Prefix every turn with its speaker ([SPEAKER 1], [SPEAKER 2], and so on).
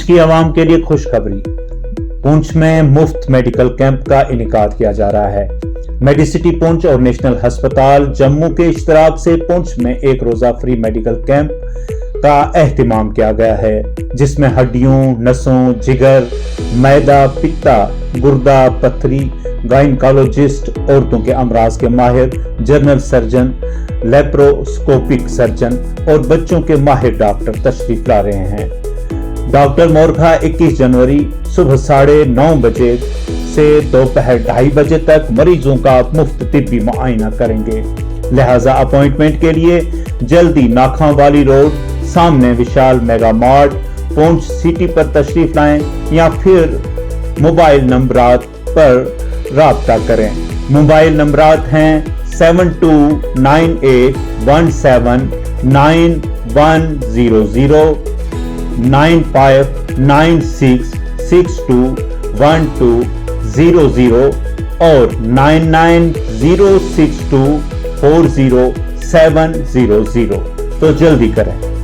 [SPEAKER 1] की आवाम के लिए खुशखबरी, पुंछ में मुफ्त मेडिकल कैंप का इनेकाद किया जा रहा है। मेडिसिटी पुंछ और नेशनल अस्पताल जम्मू के इश्तराक से पुंछ में एक रोजा फ्री मेडिकल कैंप का एहतिमाम किया गया है, जिसमें हड्डियों, नसों, जिगर, मैदा, पित्ता, गुर्दा, पथरी, गायनकोलॉजिस्ट, औरतों के अमराज के माहिर, जनरल सर्जन, लेप्रोस्कोपिक सर्जन और बच्चों के माहिर डॉक्टर तशरीफ ला रहे हैं। डॉक्टर मोरखा 21 जनवरी सुबह 9:30 बजे से दोपहर 2:30 बजे तक मरीजों का मुफ्त तिब्बी मुआयना करेंगे। लिहाजा अपॉइंटमेंट के लिए जल्दी नाखा वाली रोड सामने विशाल मेगा मार्ट पुंछ सिटी पर तशरीफ लाएं या फिर मोबाइल नंबरात पर राब्ता करें। मोबाइल नंबरात हैं 7298179100, 9596621200 और 9906240700। तो जल्दी करें।